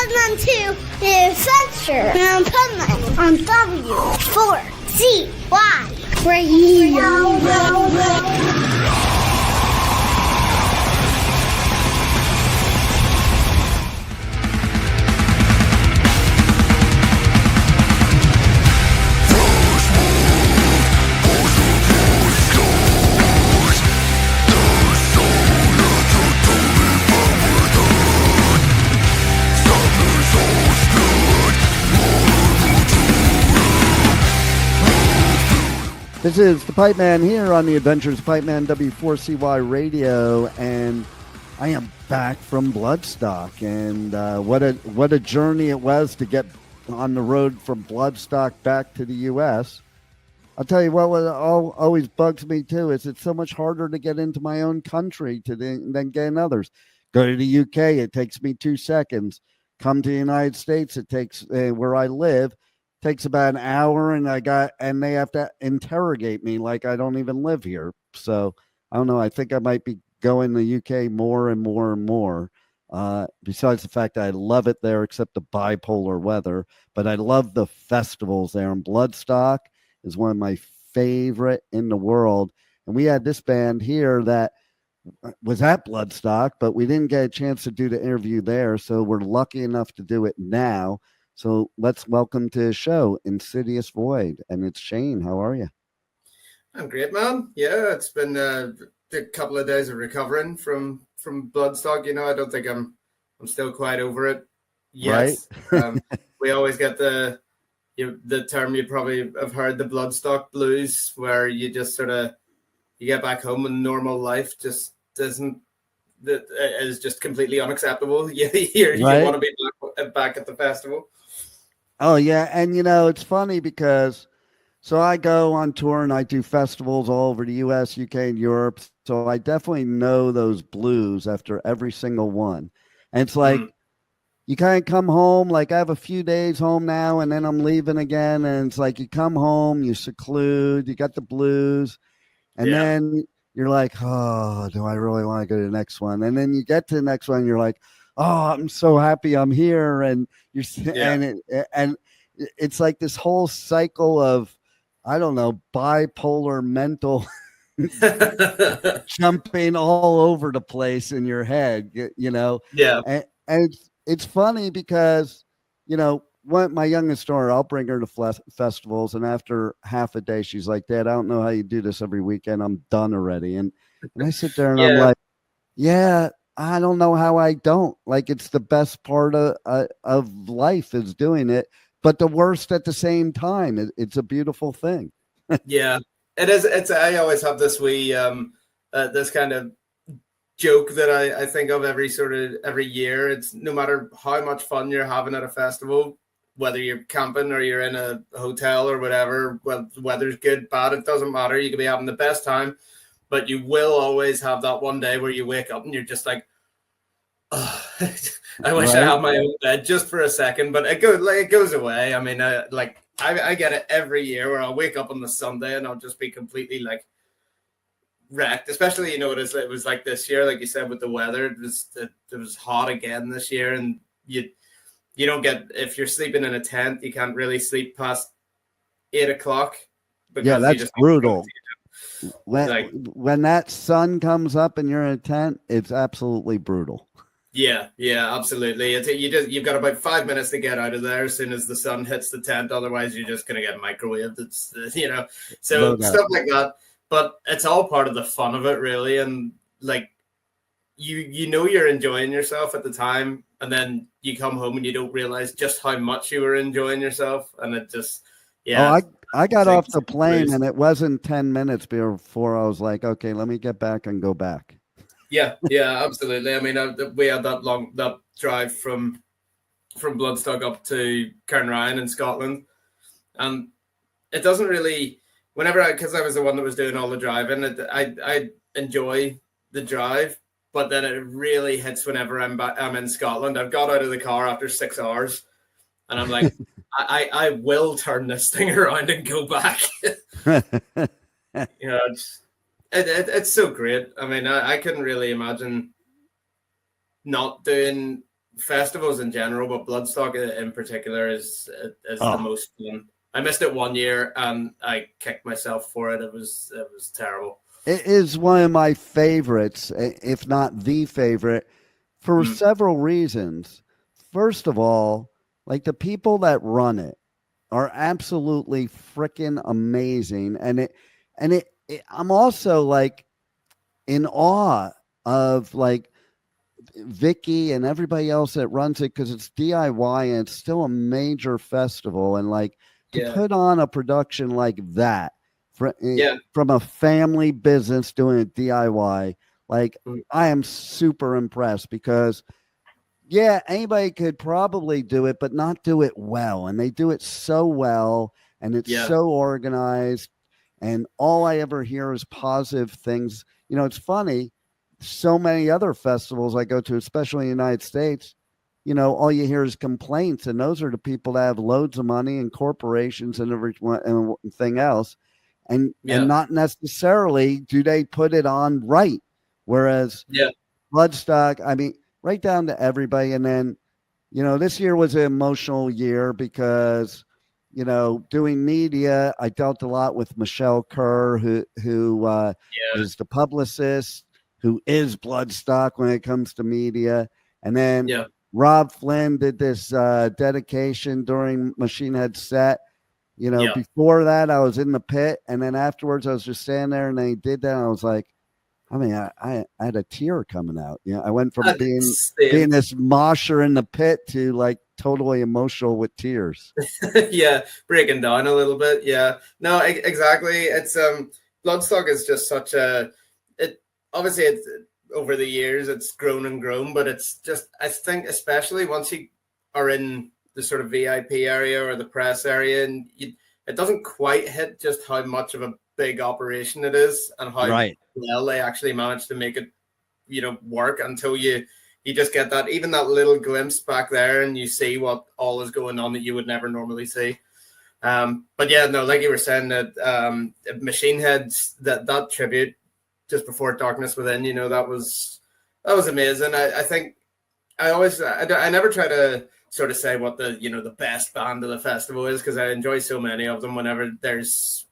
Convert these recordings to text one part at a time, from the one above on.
Welcome to the adventure in Pipeman on W4CY Radio. This is the Pipeman here on the Adventures of Pipeman W4CY Radio, and I am back from Bloodstock, and what a journey it was to get on the road from Bloodstock back to the U.S. I'll tell you what always bugs me too is it's so much harder to get into my own country than get in others. Go to the U.K., it takes me 2 seconds. Come to the United States, it takes where I live. Takes about an hour, and they have to interrogate me like I don't even live here. So I don't know. I think I might be going to the UK more and more and more. Besides the fact that I love it there, except the bipolar weather, but I love the festivals there. And Bloodstock is one of my favorite in the world. And we had this band here that was at Bloodstock, but we didn't get a chance to do the interview there. So we're lucky enough to do it now. So let's welcome to the show, Insidious Void. And it's Shane. How are you? I'm great, man. Yeah, it's been a couple of days of recovering from Bloodstock. You know, I don't think I'm still quite over it yet. Right? We always get the term you probably have heard, the Bloodstock blues, where you just sort of, you get back home and normal life just is just completely unacceptable. You want to be back at the festival. Oh, yeah. And, you know, it's funny because so I go on tour and I do festivals all over the U.S., UK, and Europe. So I definitely know those blues after every single one. And it's like you kind of come home, like I have a few days home now and then I'm leaving again. And it's like you come home, you seclude, you got the blues. And then you're like, oh, do I really want to go to the next one? And then you get to the next one, and you're like, oh, I'm so happy I'm here. And and it's like this whole cycle of, I don't know, bipolar mental jumping all over the place in your head, you know? Yeah. And it's funny because, you know, my youngest daughter, I'll bring her to festivals, and after half a day, she's like, Dad, I don't know how you do this every weekend. I'm done already. And I sit there and I'm like, yeah, I don't know how I don't. Like, it's the best part of life is doing it, but the worst at the same time. It's a beautiful thing. Yeah, it is. I always have this this kind of joke that I think of every year. It's no matter how much fun you're having at a festival, whether you're camping or you're in a hotel or whatever, well, the weather's good, bad, it doesn't matter. You could be having the best time, but you will always have that one day where you wake up and you're just like, oh, I wish I had my own bed just for a second, but it goes away. I mean, I get it every year where I'll wake up on the Sunday and I'll just be completely like wrecked, especially, you know, it was like this year, like you said, with the weather, it was hot again this year, and you don't get, if you're sleeping in a tent, you can't really sleep past 8 o'clock. Yeah, that's brutal. When that sun comes up and you're in a tent, it's absolutely brutal. Yeah, absolutely. You've got about 5 minutes to get out of there as soon as the sun hits the tent. Otherwise, you're just going to get microwaved. It's so stuff like that. But it's all part of the fun of it, really. And like, you know, you're enjoying yourself at the time, and then you come home and you don't realize just how much you were enjoying yourself, and it just I got off the plane and it wasn't 10 minutes before I was like, okay, let me get back and go back. Yeah, absolutely. I mean, we had that drive from Bloodstock up to Cairnryan in Scotland, and it doesn't really, because I was the one that was doing all the driving, I enjoy the drive, but then it really hits whenever I'm in Scotland. I've got out of the car after 6 hours, and I'm like, I will turn this thing around and go back. You know, it's so great. I mean, I couldn't really imagine not doing festivals in general, but Bloodstock in particular is the most fun. I missed it one year and I kicked myself for it. It was terrible. It is one of my favorites, if not the favorite, for several reasons. First of all, like the people that run it are absolutely freaking amazing, and I'm also like in awe of like Vicky and everybody else that runs it, because it's DIY and it's still a major festival, and like to put on a production like that from a family business doing it DIY, like I am super impressed, because anybody could probably do it, but not do it well. And they do it so well, and it's so organized. And all I ever hear is positive things. You know, it's funny. So many other festivals I go to, especially in the United States, you know, all you hear is complaints. And those are the people that have loads of money and corporations and everything else. And not necessarily do they put it on right. Whereas Bloodstock, I mean, right down to everybody. And then, you know, this year was an emotional year because, you know, doing media, I dealt a lot with Michelle Kerr, who is the publicist, who is Bloodstock when it comes to media. And then Rob Flynn did this dedication during Machine Head set. You know, before that, I was in the pit. And then afterwards, I was just standing there, and they did that. And I was like, I mean, I had a tear coming out. You know, I went from being this mosher in the pit to like totally emotional with tears. Breaking down a little bit. No, exactly. It's Bloodstock is just such obviously it's over the years it's grown and grown, but it's just, I think, especially once you are in the sort of VIP area or the press area, and it doesn't quite hit just how much of a big operation it is and how well they actually managed to make it, you know, work, until you just get that little glimpse back there and you see what all is going on that you would never normally see. But like you were saying, that Machine Heads, that tribute just before Darkness Within, you know, that was amazing. I think I never try to sort of say what the best band of the festival is, because I enjoy so many of them whenever there's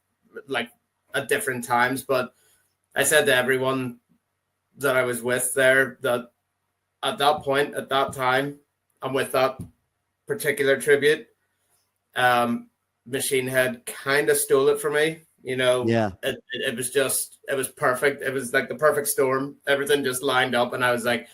like at different times. But I said to everyone that I was with there that at that point, at that time, and with that particular tribute, Machine Head kind of stole it for me. You know, it was perfect. It was like the perfect storm. Everything just lined up, and I was like,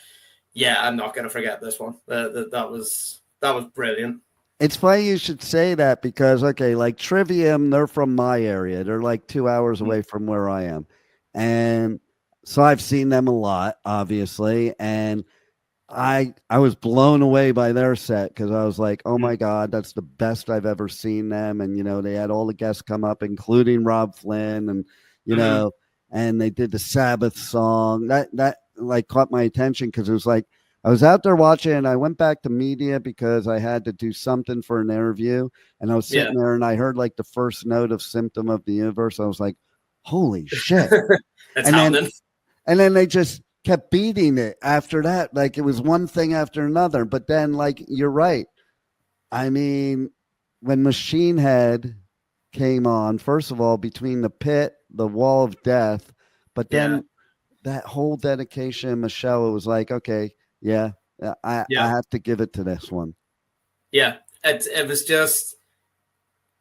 I'm not going to forget this one. That was brilliant. It's funny you should say that, because, okay, like Trivium, they're from my area. They're like 2 hours away from where I am. And so I've seen them a lot, obviously. And I was blown away by their set, because I was like, oh my God, that's the best I've ever seen them. And, you know, they had all the guests come up, including Rob Flynn, and, you know, and they did the Sabbath song that like caught my attention, because it was like, I was out there watching, and I went back to media because I had to do something for an interview. And I was sitting there, and I heard like the first note of Symptom of the Universe. I was like, holy shit. And then they just kept beating it after that. Like it was one thing after another. But then, like, you're right. I mean, when Machine Head came on, first of all, between the pit, the Wall of Death, but then that whole dedication, Michelle, it was like, okay, I have to give it to this one. It was just,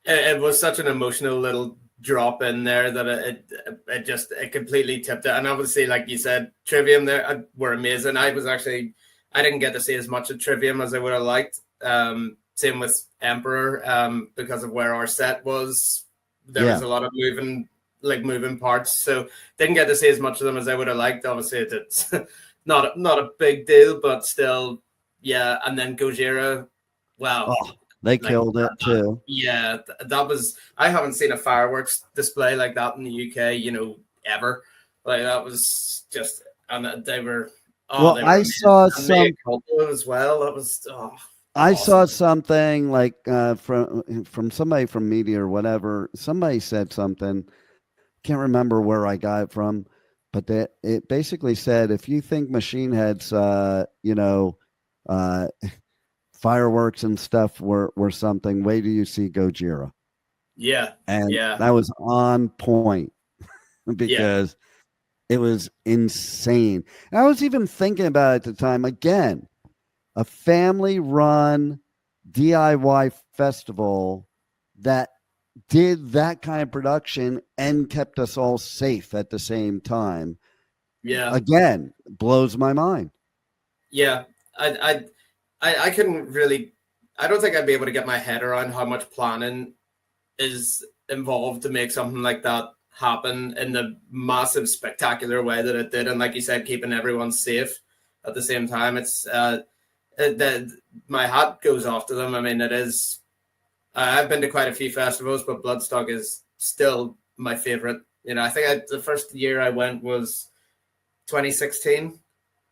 it was such an emotional little drop in there that it completely tipped it. And obviously, like you said, Trivium there were amazing. I didn't get to see as much of Trivium as I would have liked. Same with Emperor, because of where our set was. There was a lot of moving parts, so didn't get to see as much of them as I would have liked. Obviously, it's not a big deal, but still, And then Gojira, wow. They killed it too. That was, I haven't seen a fireworks display like that in the UK, you know, ever. Like that was just, and they were. I saw some as well. That was. I saw something like from somebody from media or whatever. Somebody said something. Can't remember where I got it from, but it basically said, if you think Machine Head's, fireworks and stuff were something. Wait till you see Gojira. Yeah. And Yeah. that was on point because it was insane. And I was even thinking about it at the time, again, a family-run DIY festival that did that kind of production and kept us all safe at the same time. Yeah. Again, blows my mind. Yeah. I couldn't really, I don't think I'd be able to get my head around how much planning is involved to make something like that happen in the massive, spectacular way that it did. And like you said, keeping everyone safe at the same time. It's my hat goes off to them. I mean, it is, I've been to quite a few festivals, but Bloodstock is still my favorite. You know, I think the first year I went was 2016.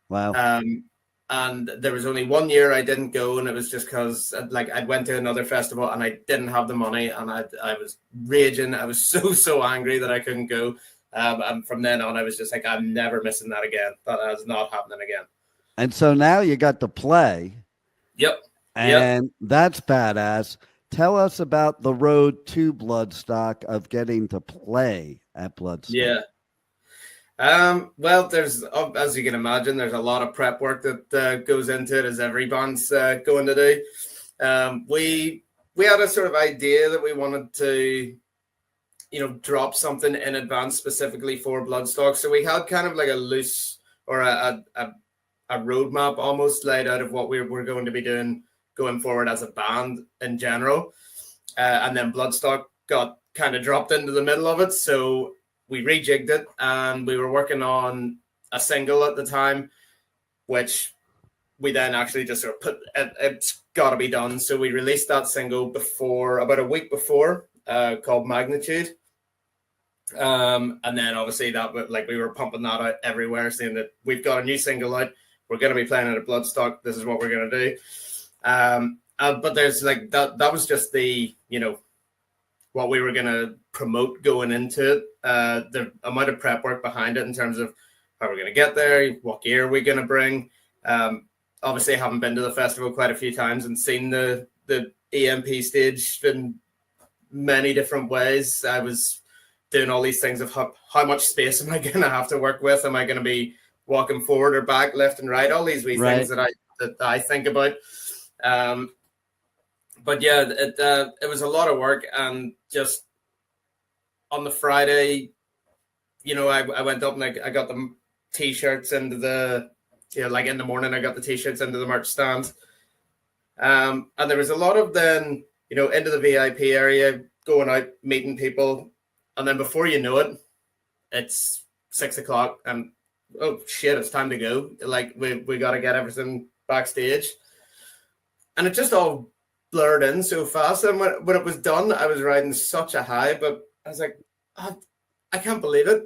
Wow. And there was only 1 year I didn't go, and it was just because like I went to another festival and I didn't have the money, and I was raging. I was so angry that I couldn't go. And from then on, I was just like, I'm never missing that again. That is not happening again. And so now you got to play. Yep. And that's badass. Tell us about the road to Bloodstock of getting to play at Bloodstock. Yeah. Well, there's, as you can imagine, there's a lot of prep work that goes into it, as every band's going to do. We had a sort of idea that we wanted to, you know, drop something in advance specifically for Bloodstock. So we had kind of like a loose or a roadmap almost laid out of what we're going to be doing going forward as a band in general. And then Bloodstock got kind of dropped into the middle of it. So we rejigged it, and we were working on a single at the time, which we then actually just sort of put, it's got to be done. So we released that single about a week before, called Magnitude. And then obviously that, like, we were pumping that out everywhere, saying that we've got a new single out. We're going to be playing it at Bloodstock. This is what we're going to do. But there's like, that was just the, you know, what we were going to promote going into it. The amount of prep work behind it in terms of how we're going to get there, what gear are we going to bring. Obviously, I haven't been to the festival quite a few times and seen the EMP stage in many different ways. I was doing all these things of how much space am I going to have to work with? Am I going to be walking forward or back, left and right? All these wee things that I think about. But yeah, it was a lot of work, and just on the Friday, you know, I went up and I got the T-shirts into the, you know, like in the morning, I got the T-shirts into the merch stand. And there was a lot of then, you know, into the VIP area, going out, meeting people. And then before you know it, it's 6 o'clock and, oh shit, it's time to go. Like we got to get everything backstage. And it just all blurred in so fast. And when it was done, I was riding such a high, but I was like, oh, I can't believe it.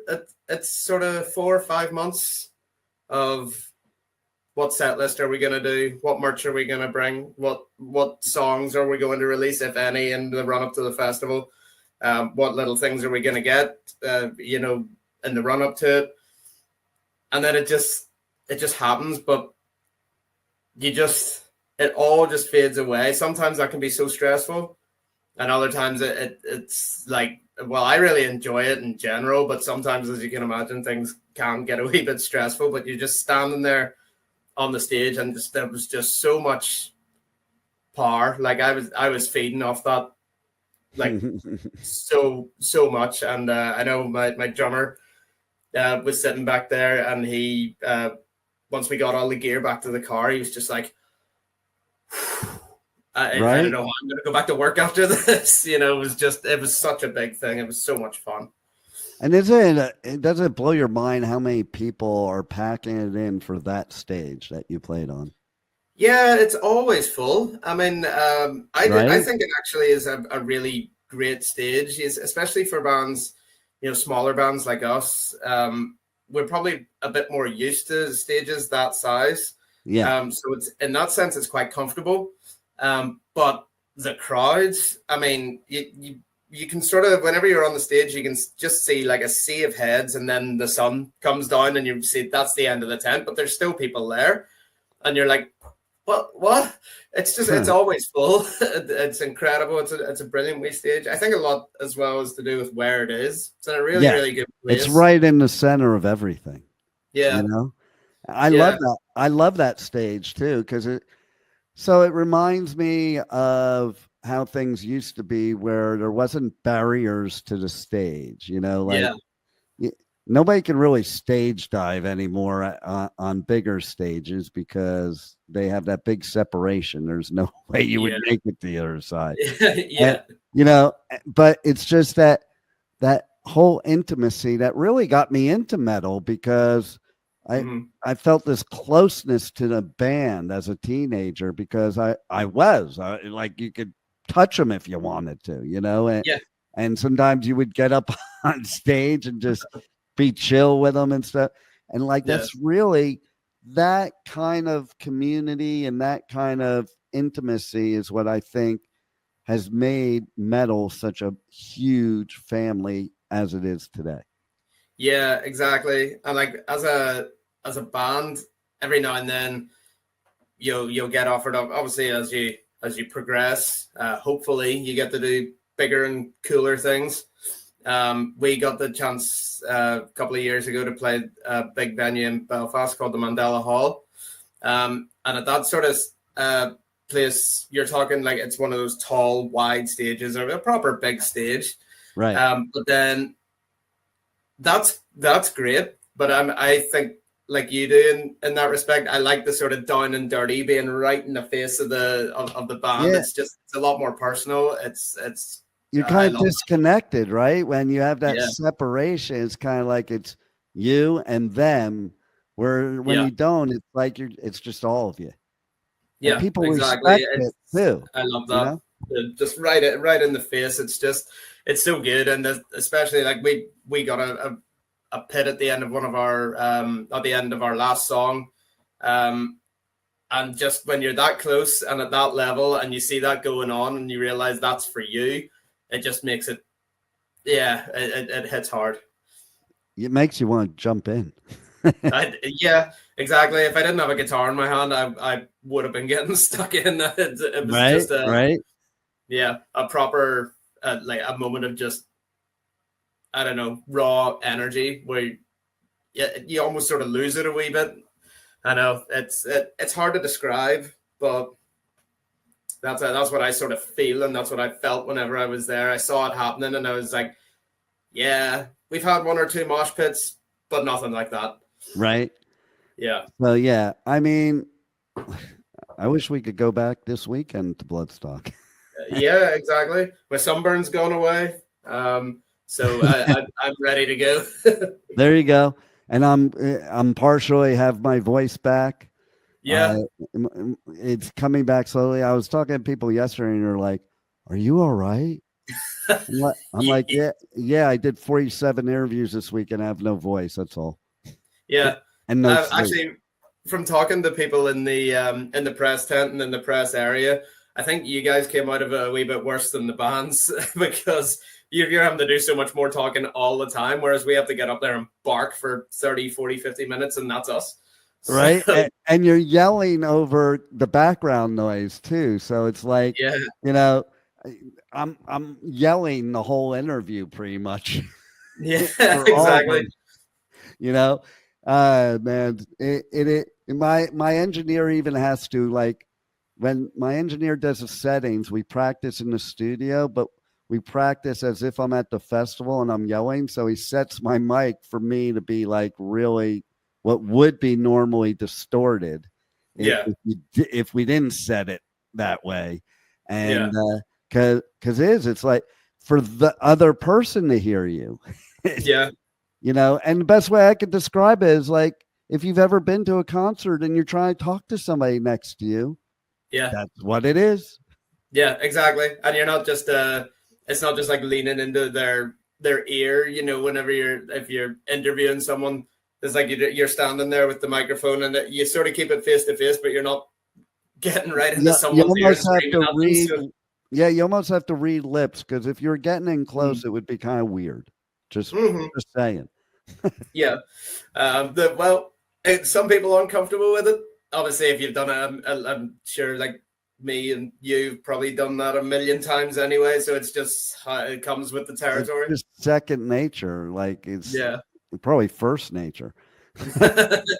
It's sort of 4 or 5 months of what set list are we going to do? What merch are we going to bring? What songs are we going to release, if any, in the run up to the festival? What little things are we going to get, you know, in the run up to it? And then it just happens, but it all just fades away. Sometimes that can be so stressful, and other times it's like, well, I really enjoy it in general, but sometimes, as you can imagine, things can get a wee bit stressful. But you're just standing there on the stage, and there was just so much power. Like I was feeding off that, like so much. And I know my drummer was sitting back there, and he once we got all the gear back to the car, he was just like, I don't know, I'm going to go back to work after this. You know, it was such a big thing. It was so much fun. And does it blow your mind how many people are packing it in for that stage that you played on? Yeah, it's always full. I mean, I think it actually is a really great stage, especially for bands, you know, smaller bands like us. We're probably a bit more used to stages that size. Yeah. So it's, in that sense, it's quite comfortable. But the crowds, I mean, you can sort of, whenever you're on the stage, you can just see like a sea of heads, and then the sun comes down and you see that's the end of the tent, but there's still people there. And you're like, What? It's just, it's always full. It's incredible. It's a brilliant wee stage. I think a lot as well is to do with where it is. It's in a really, really good place. It's right in the center of everything. Yeah. You know, I love that. I love that stage too, because it reminds me of how things used to be where there wasn't barriers to the stage, you know, like nobody can really stage dive anymore on bigger stages because they have that big separation. There's no way you would make it to the other side. And, you know, but it's just that whole intimacy that really got me into metal, because I felt this closeness to the band as a teenager, because I was like, you could touch them if you wanted to, you know, and sometimes you would get up on stage and just be chill with them and stuff. And like, that's really that kind of community and that kind of intimacy is what I think has made metal such a huge family as it is today. Yeah, exactly. And like as a band, every now and then you'll get offered up. Obviously, as you progress, hopefully you get to do bigger and cooler things. We got the chance a couple of years ago to play a big venue in Belfast called the Mandela Hall, and at that sort of place, you're talking like it's one of those tall, wide stages, or a proper big stage, right? But then that's great. But I think, like you do in that respect, I like the sort of down and dirty, being right in the face of the band. Yeah. It's a lot more personal. You're kind of disconnected, right? When you have that separation, it's kind of like it's you and them. Where when you don't, it's like it's just all of you. Yeah, and people exactly. respect it too. I love that. You know? Just right in the face. It's so good, and especially like we got a pit at the end of one of our at the end of our last song, and just when you're that close and at that level, and you see that going on, and you realize that's for you. It just makes it, it hits hard. It makes you want to jump in. Yeah, exactly. If I didn't have a guitar in my hand, I would have been getting stuck in. It was right. Yeah, a proper like a moment of just, I don't know, raw energy where you almost sort of lose it a wee bit. I know it's hard to describe, but that's what I sort of feel, and that's what I felt whenever I was there. I saw it happening, and I was like, yeah, we've had one or two mosh pits, but nothing like that. Right. Yeah. Well, yeah. I mean, I wish we could go back this weekend to Bloodstock. Yeah, exactly. My sunburn's gone away. So I'm ready to go. There you go. And I'm partially have my voice back. Yeah. It's coming back slowly. I was talking to people yesterday and they're like, "Are you all right?" I'm like, yeah, I did 47 interviews this week and I have no voice. That's all. Yeah. And no actually, from talking to people in the press tent and in the press area, I think you guys came out of it a wee bit worse than the bands because you're having to do so much more talking all the time, whereas we have to get up there and bark for 30, 40, 50 minutes, and that's us. Right. And you're yelling over the background noise too. So it's like, you know, I'm yelling the whole interview pretty much. Yeah, exactly. You know, man, my engineer even has to, like, when my engineer does the settings, we practice in the studio, but we practice as if I'm at the festival and I'm yelling. So he sets my mic for me to be like really what would be normally distorted if we didn't set it that way. And it's like for the other person to hear you. Yeah. You know, and the best way I could describe it is like if you've ever been to a concert and you're trying to talk to somebody next to you. Yeah. That's what it is. Yeah, exactly. And you're not just it's not just like leaning into their ear, you know, if you're interviewing someone, it's like you're standing there with the microphone and you sort of keep it face to face, but you're not getting right into someone's ear. You almost have to read lips, because if you're getting in close, it would be kind of weird. Just saying. Yeah. Some people aren't comfortable with it. obviously, if you've done it, I'm sure like me and you've probably done that a million times anyway. So it's just how it comes with the territory. It's just second nature. Like it's Yeah. probably first nature.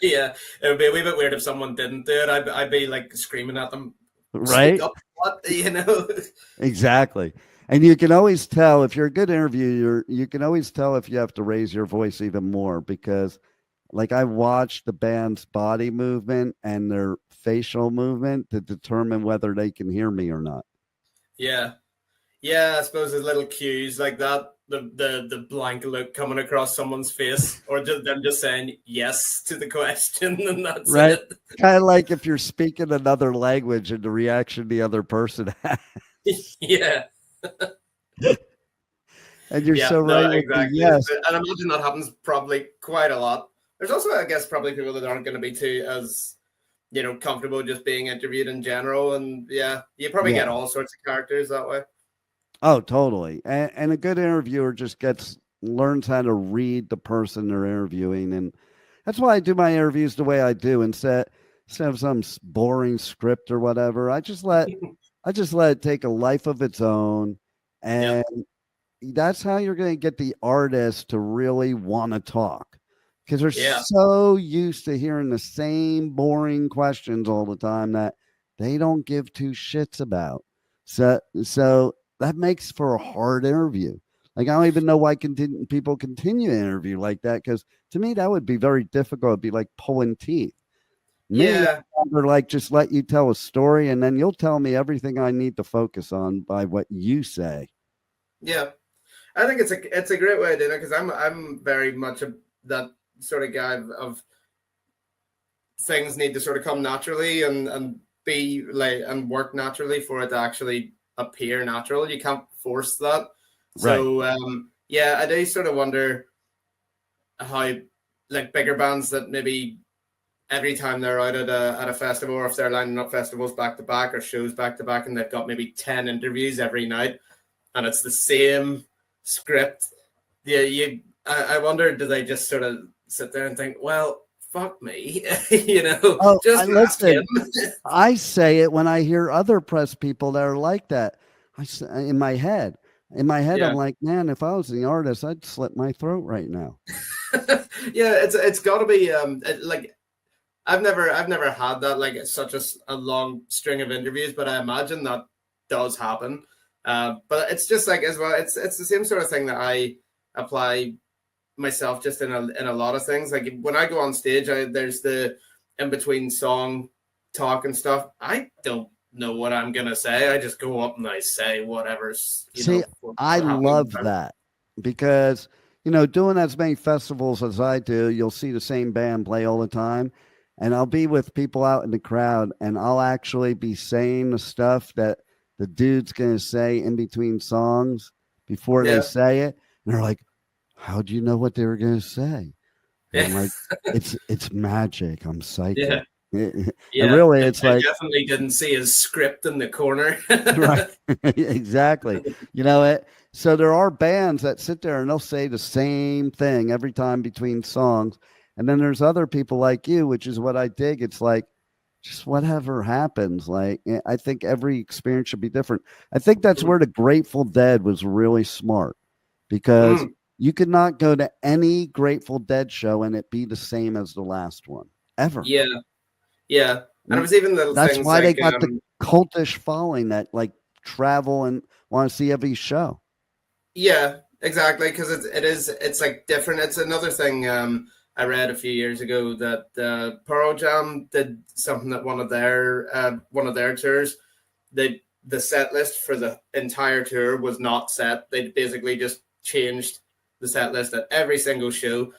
Yeah, it would be a wee bit weird if someone didn't do it. I'd be like screaming at them, Right? speak up, what, you know? Exactly. And you can always tell if you're a good interviewer, you can always tell if you have to raise your voice even more because like I watch the band's body movement and their facial movement to determine whether they can hear me or not. Yeah. Yeah, I suppose there's little cues like that. The blank look coming across someone's face, or just them just saying yes to the question, and that's right. it. Kind of like if you're speaking another language and the reaction the other person has. Yeah. And you're so right. No, exactly. Yes. And I imagine that happens probably quite a lot. There's also, I guess, probably people that aren't going to be too as, comfortable just being interviewed in general. And yeah, you probably get all sorts of characters that way. Oh, totally. And a good interviewer just learns how to read the person they're interviewing. And that's why I do my interviews the way I do. Instead of some boring script or whatever, I just let it take a life of its own. And that's how you're going to get the artist to really want to talk. Because they're so used to hearing the same boring questions all the time that they don't give two shits about. So that makes for a hard interview. Like, I don't even know why people continue an interview like that, because to me, that would be very difficult. It'd be like pulling teeth. They're like, just let you tell a story, and then you'll tell me everything I need to focus on by what you say. Yeah. I think it's a great way of doing it, because I'm very much that sort of guy of things need to sort of come naturally and be like and work naturally for it to actually appear natural. You can't force that. Right. So I do sort of wonder how like bigger bands that maybe every time they're out at a festival, or if they're lining up festivals back to back or shows back to back, and they've got maybe 10 interviews every night and it's the same script. Yeah, I wonder, do they just sort of sit there and think, well, fuck me, just ask him. I say it when I hear other press people that are like that. I say, in my head, I'm like, man, if I was the artist, I'd slit my throat right now. Yeah, it's got to be like I've never had that, like such a long string of interviews, but I imagine that does happen. But it's just like, as well, it's the same sort of thing that I apply myself just in a lot of things. Like when I go on stage, there's the in between song talk and stuff. I don't know what I'm gonna say. I just go up and I say whatever's. I love that, because doing as many festivals as I do, you'll see the same band play all the time, and I'll be with people out in the crowd, and I'll actually be saying the stuff that the dude's gonna say in between songs before they say it, and they're like, how'd you know what they were going to say? And I'm like, it's magic. I'm psychic. Yeah, really, it's like, definitely didn't see his script in the corner. Right. Exactly. So there are bands that sit there and they'll say the same thing every time between songs. And then there's other people like you, which is what I dig. It's like, just whatever happens. Like, I think every experience should be different. I think that's where the Grateful Dead was really smart, because you could not go to any Grateful Dead show and it be the same as the last one ever. Yeah. And it was even little That's things why like, they got the cultish following that like travel and want to see every show. Yeah, exactly. Because it's like different. It's another thing. I read a few years ago that Pearl Jam did something that one of their tours, the set list for the entire tour was not set. They basically just changed the set list at every single show,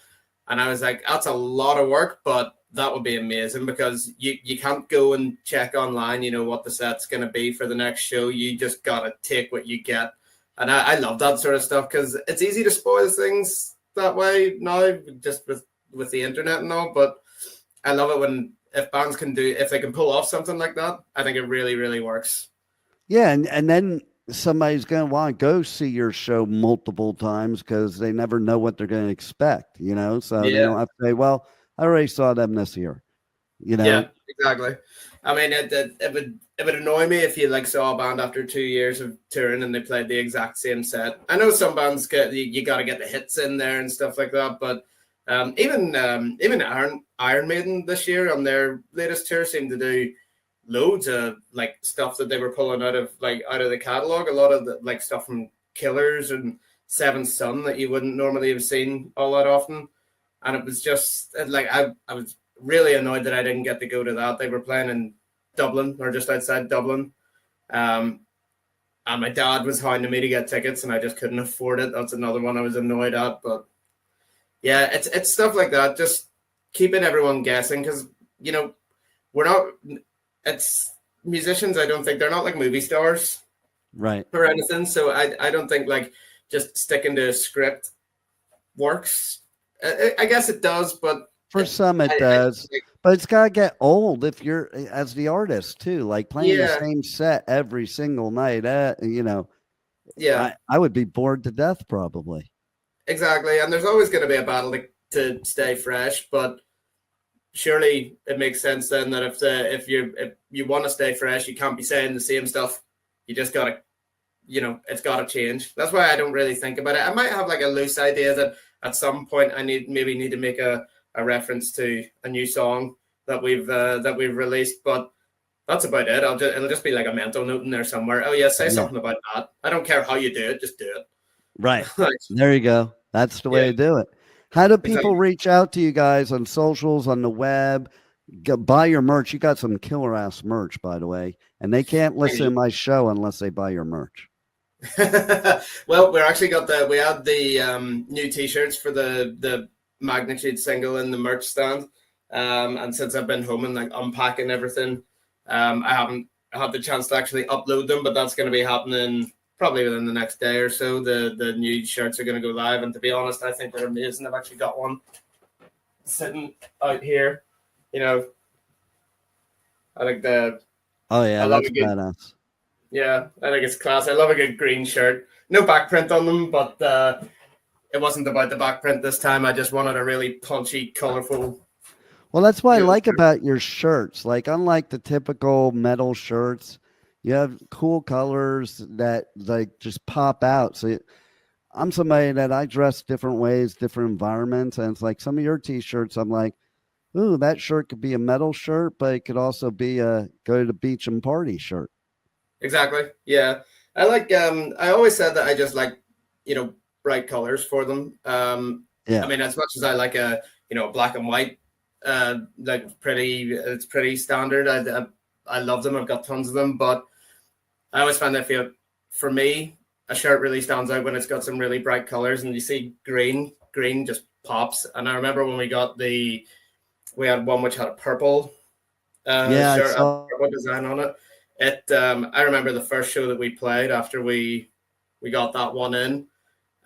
and I was like, that's a lot of work, but that would be amazing, because you can't go and check online what the set's going to be for the next show. You just gotta take what you get, and I love that sort of stuff, because it's easy to spoil things that way now, just with the internet and all. But I love it if bands if they can pull off something like that. I think it really, really works. Yeah, and then somebody's going to want to go see your show multiple times because they never know what they're going to expect, so they don't have to say, well, I already saw them this year, you know? Yeah, exactly. I mean, it would annoy me if you like saw a band after 2 years of touring and they played the exact same set. I know some bands you got to get the hits in there and stuff like that, but even Iron Maiden this year on their latest tour seemed to do loads of like stuff that they were pulling out of the catalog. A lot of the like stuff from Killers and Seventh Son that you wouldn't normally have seen all that often. And it was just like I was really annoyed that I didn't get to go to that. They were playing in Dublin or just outside Dublin. And my dad was hounding me to get tickets and I just couldn't afford it. That's another one I was annoyed at. But yeah, it's stuff like that. Just keeping everyone guessing because, you know, it's musicians. I don't think they're not like movie stars. Right. Or anything. So I don't think like just sticking to a script works. I guess it does, but for some it does. But it's got to get old if you're as the artist too, like playing the same set every single night. You know, I would be bored to death probably. Exactly. And there's always going to be a battle to stay fresh, but surely it makes sense then that if you want to stay fresh, you can't be saying the same stuff. You just got to, you know, it's got to change. That's why I don't really think about it. I might have like a loose idea that at some point I need to make a reference to a new song that we've released, but that's about it. It'll just be like a mental note in there somewhere. Oh yeah, say something about that. I don't care how you do it, just do it. Right. There you go. That's the way to do it. How do people reach out to you guys on socials, on the web? Buy your merch. You got some killer ass merch, by the way, and they can't listen to my show unless they buy your merch. Well, we had the new t-shirts for the Magnitude single in the merch stand, and since I've been home and like unpacking everything, I haven't had the chance to actually upload them, but that's going to be happening probably within the next day or so. The new shirts are going to go live, and to be honest, I think they're amazing. I've actually got one sitting out here, you know. I think that's badass. Yeah, I think it's class. I love a good green shirt. No back print on them, but it wasn't about the back print this time. I just wanted a really punchy, colorful. Well, that's what I like about your shirts. Like, unlike the typical metal shirts, you have cool colors that like just pop out. So I'm somebody that I dress different ways, different environments. And it's like some of your t-shirts, I'm like, ooh, that shirt could be a metal shirt, but it could also be a go to the beach and party shirt. Exactly. Yeah. I like, I always said that I just like, you know, bright colors for them. I mean, as much as I like a black and white, like it's pretty standard. I love them. I've got tons of them, but I always find that for me, a shirt really stands out when it's got some really bright colors, and you see green just pops. And I remember when we had one which had a purple shirt, a purple design on it. I remember the first show that we played after we got that one in,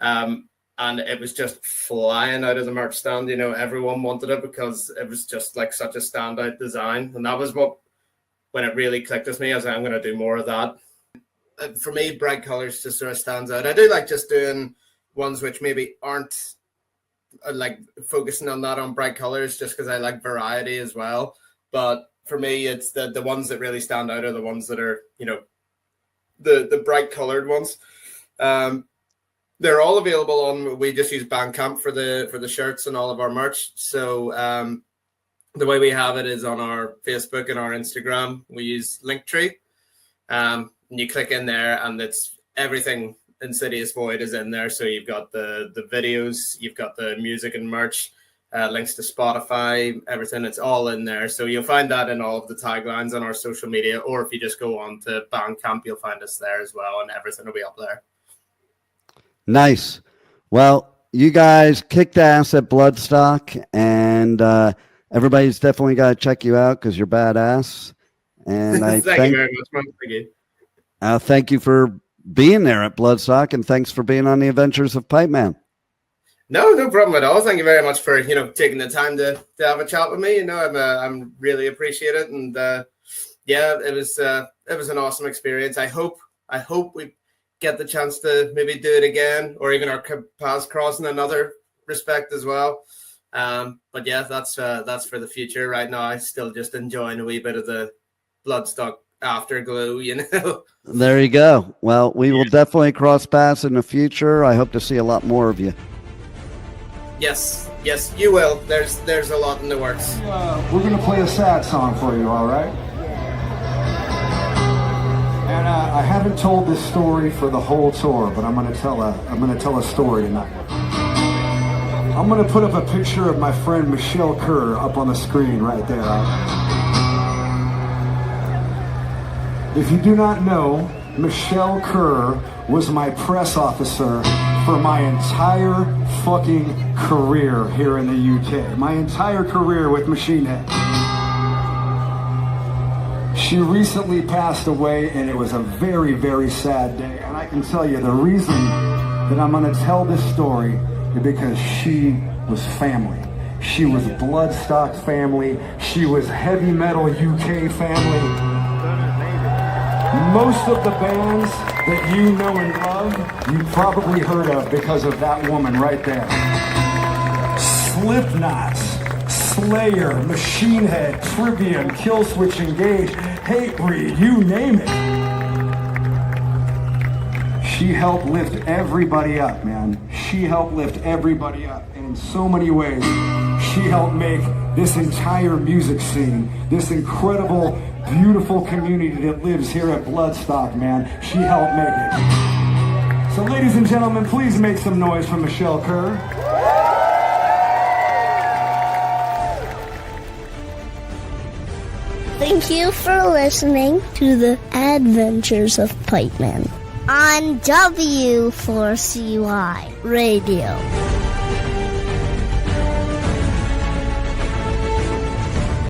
and it was just flying out of the merch stand. You know, everyone wanted it because it was just like such a standout design, and that was when it really clicked with me. I was like, I'm going to do more of that. For me, bright colors just sort of stands out. I do like just doing ones which maybe aren't like focusing on bright colors, just because I like variety as well. But for me, it's the ones that really stand out are the ones that are, you know, the bright colored ones. They're all available on. We just use Bandcamp for the shirts and all of our merch. So the way we have it is on our Facebook and our Instagram. We use Linktree. And you click in there, and it's everything Insidious Void is in there. So you've got the videos, you've got the music and merch. Links to Spotify, everything, it's all in there. So you'll find that in all of the taglines on our social media, or if you just go on to Bandcamp, you'll find us there as well, and everything will be up there. Nice. Well, you guys kicked ass at Bloodstock, and everybody's definitely got to check you out because you're badass. And I thank you very much, man. Thank you. Thank you for being there at Bloodstock, and thanks for being on the Adventures of Pipeman. No problem at all. Thank you very much for taking the time to have a chat with me. You know, I'm really appreciate it, and it was an awesome experience. I hope we get the chance to maybe do it again, or even our paths cross in another respect as well. But yeah, that's for the future. Right now, I'm still just enjoying a wee bit of the Bloodstock afterglow, you know. There you go. Well, we will definitely cross paths in the future. I hope to see a lot more of you. Yes, you will. There's a lot in the works. We're gonna play a sad song for you, all right? And I haven't told this story for the whole tour, but I'm gonna tell a story tonight. I'm gonna put up a picture of my friend Michelle Kerr up on the screen right there. If you do not know, Michelle Kerr was my press officer for my entire fucking career here in the UK. My entire career with Machine Head. She recently passed away, and it was a very, very sad day. And I can tell you the reason that I'm gonna tell this story is because she was family. She was Bloodstock family. She was heavy metal UK family. Most of the bands that you know and love, you probably heard of because of that woman right there. Slipknot, Slayer, Machine Head, Trivium, Killswitch Engage, Hatebreed, you name it. She helped lift everybody up, man. She helped lift everybody up. And in so many ways, she helped make this entire music scene, this incredible, beautiful community that lives here at Bloodstock, man. She helped make it. So ladies and gentlemen, please make some noise for Michelle Kerr. Thank you for listening to the Adventures of Pipeman on W4CY Radio.